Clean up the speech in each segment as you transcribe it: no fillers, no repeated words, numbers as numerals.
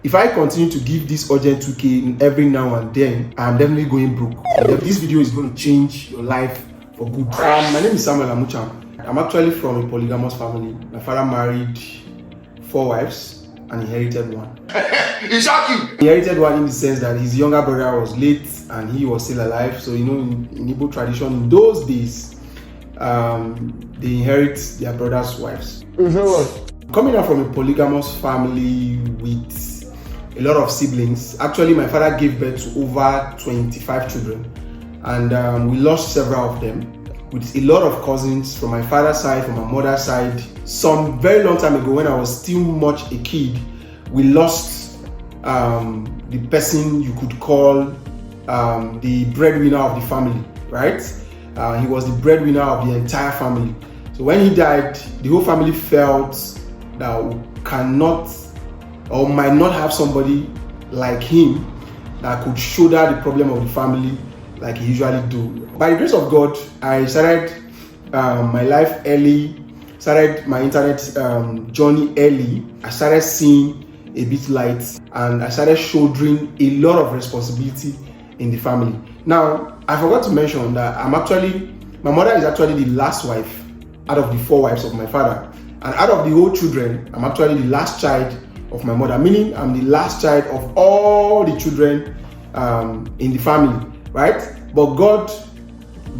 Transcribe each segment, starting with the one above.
if I continue to give this urgent 2K every now and then, I'm definitely going broke. This video is going to change your life for good. My name is Samuel Amucham. I'm actually from a polygamous family. My father married 4 wives and inherited one. He shocked you! He inherited one in the sense that his younger brother was late and he was still alive. So, in Igbo tradition, in those days, they inherit their brother's wives. Coming out from a polygamous family with a lot of siblings, actually my father gave birth to over 25 children, and we lost several of them, with a lot of cousins from my father's side, from my mother's side. Some very long time ago, when I was still much a kid, we lost the person you could call the breadwinner of the family, right? He was the breadwinner of the entire family. So when he died, the whole family felt that we cannot or might not have somebody like him that could shoulder the problem of the family like he usually do. By the grace of God, I started my life early, started my internet journey early. I started seeing a bit light, and I started shouldering a lot of responsibility in the family. Now, I forgot to mention that my mother is actually the last wife out of the 4 wives of my father. And out of the whole children, I'm actually the last child of my mother, meaning I'm the last child of all the children in the family, right? But God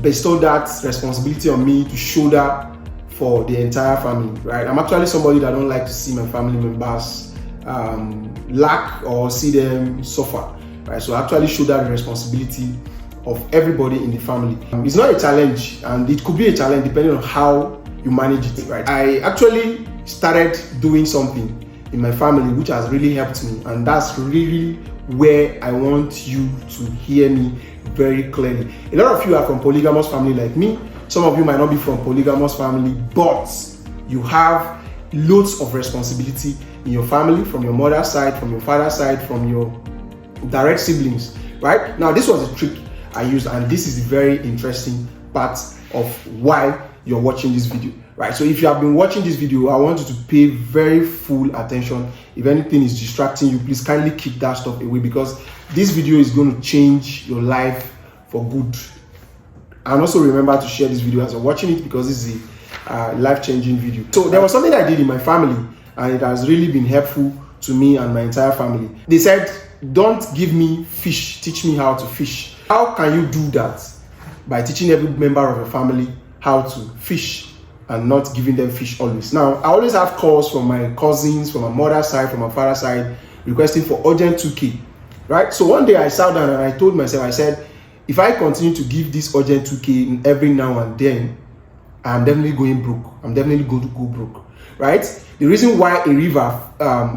bestowed that responsibility on me to shoulder for the entire family, right? I'm actually somebody that don't like to see my family members lack or see them suffer, right? So I actually shoulder the responsibility of everybody in the family. It's not a challenge, and it could be a challenge depending on how you manage it, right? I actually started doing something in my family which has really helped me, and that's really where I want you to hear me very clearly. A lot of you are from polygamous family like me. Some of you might not be from polygamous family, but you have loads of responsibility in your family, from your mother's side, from your father's side, from your direct siblings, right? Now, this was a trick I used, and this is the very interesting part of why you're watching this video, right? So if you have been watching this video, I want you to pay very full attention. If anything is distracting you, please kindly keep that stuff away, because this video is going to change your life for good. And also remember to share this video as you're watching it, because this is a life-changing video. So there was something I did in my family, and it has really been helpful to me and my entire family. They said, don't give me fish, teach me how to fish. How can you do that? By teaching every member of your family how to fish and not giving them fish always. Now, I always have calls from my cousins, from my mother's side, from my father's side, requesting for urgent 2K, right? So one day I sat down and I told myself, I said, if I continue to give this urgent 2K every now and then, I'm definitely going broke. I'm definitely going to go broke, right? The reason why a river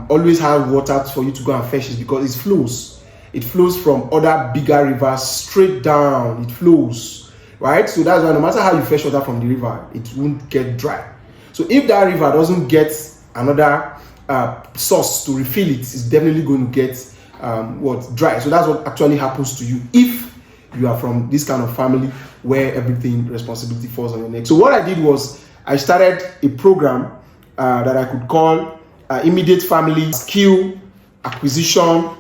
always has water for you to go and fetch is because it flows. It flows from other bigger rivers straight down. It flows, right? So that's why no matter how you fetch water from the river, it won't get dry. So if that river doesn't get another source to refill it, it's definitely going to get dry. So that's what actually happens to you if you are from this kind of family where everything responsibility falls on your neck. So what I did was I started a program that I could call Immediate Family Skill Acquisition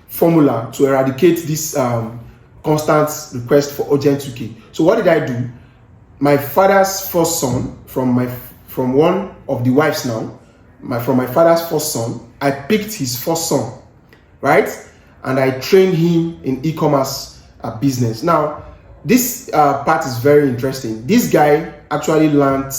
Formula to eradicate this constant request for urgent 2K. So what did I do? My father's first son, from one of the wives now, from my father's first son, I picked his first son, right? And I trained him in e-commerce business. Now, this part is very interesting. This guy actually learned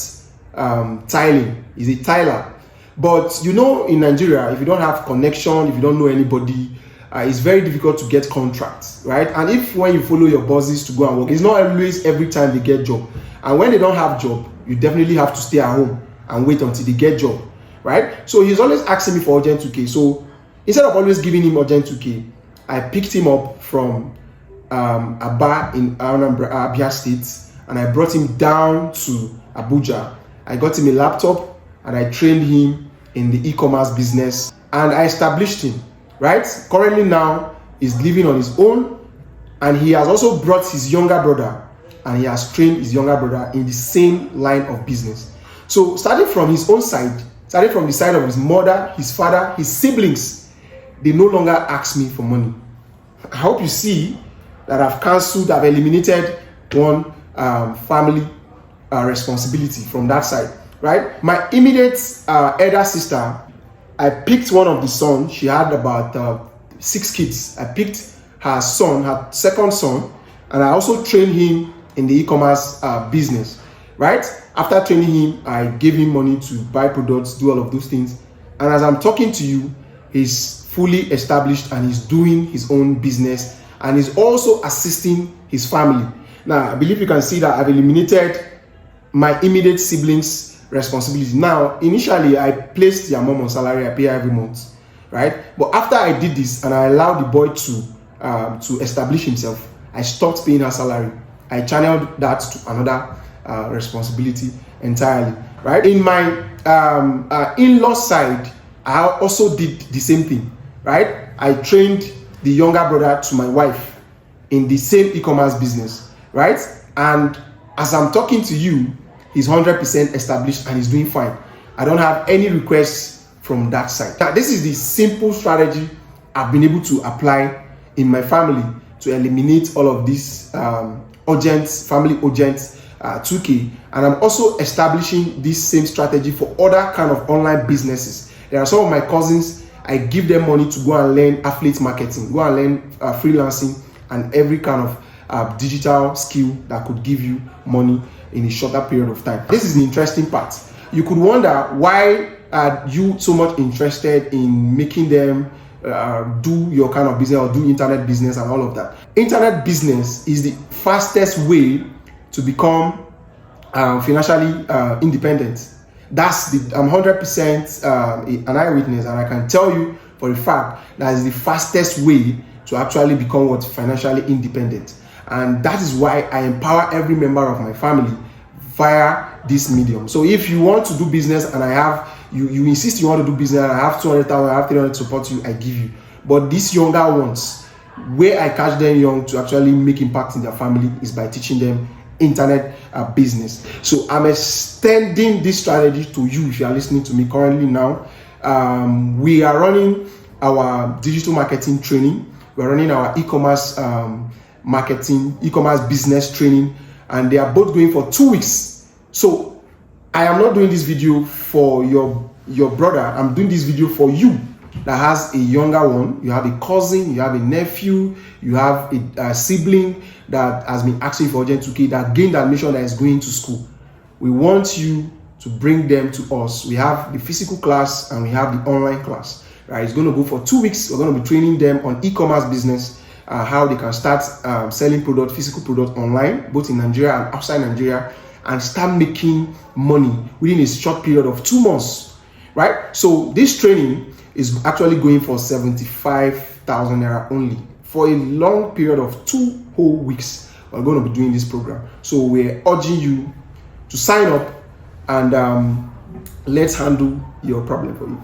tiling. He's a tiler. But in Nigeria, if you don't have connection, if you don't know anybody, it's very difficult to get contracts, right? And if when you follow your bosses to go and work, it's not always every time they get job. And when they don't have job, you definitely have to stay at home and wait until they get job, right? So he's always asking me for urgent 2K. So instead of always giving him urgent 2K, I picked him up from Aba in Abia State, and I brought him down to Abuja. I got him a laptop and I trained him in the e-commerce business, and I established him, right? Currently now he's living on his own, and he has also brought his younger brother, and he has trained his younger brother in the same line of business. So starting from his own side, starting from the side of his mother, his father, his siblings, they no longer ask me for money. I hope you see that I've eliminated one family responsibility from that side, right? My immediate elder sister, I picked one of the sons. She had about 6 kids. I picked her son, her second son, and I also trained him in the e-commerce business, right? After training him, I gave him money to buy products, do all of those things. And as I'm talking to you, he's fully established and he's doing his own business and he's also assisting his family. Now, I believe you can see that I've eliminated my immediate siblings' responsibility. Now, initially, I placed their mom on salary, I pay her every month, right? But after I did this and I allowed the boy to establish himself, I stopped paying her salary. I channeled that to another responsibility entirely, right? In my in-law side, I also did the same thing, right? I trained the younger brother to my wife in the same e-commerce business, right? And as I'm talking to you, he's 100% established and he's doing fine. I don't have any requests from that side. Now, this is the simple strategy I've been able to apply in my family to eliminate all of these family urgent 2K. And I'm also establishing this same strategy for other kind of online businesses. There are some of my cousins, I give them money to go and learn affiliate marketing, go and learn freelancing and every kind of digital skill that could give you money in a shorter period of time. This is the interesting part. You could wonder why are you so much interested in making them do your kind of business or do internet business and all of that. Internet business is the fastest way to become financially independent. I'm 100% an eyewitness, and I can tell you for a fact that is the fastest way to actually become financially independent. And that is why I empower every member of my family via this medium. So if you want to do business and I have you insist you want to do business and I have 200,000, I have 300 to support you, I give you. But these younger ones, where I catch them young to actually make impact in their family is by teaching them internet business. So I'm extending this strategy to you if you are listening to me currently now. We are running our digital marketing training. We're running our e-commerce marketing, e-commerce business training, and they are both going for 2 weeks. So I am not doing this video for your brother. I'm doing this video for you that has a younger one. You have a cousin, you have a nephew, you have a sibling that has been asking for urgent 2K, that gained admission, that is going to school. We want you to bring them to us. We have the physical class and we have the online class. Right? It's going to go for 2 weeks. We're going to be training them on e-commerce business, how they can start selling physical product online, both in Nigeria and outside Nigeria, and start making money within a short period of 2 months, right? So this training is actually going for 75,000 naira only for a long period of 2 whole weeks. We're going to be doing this program. So we're urging you to sign up and let's handle your problem for you.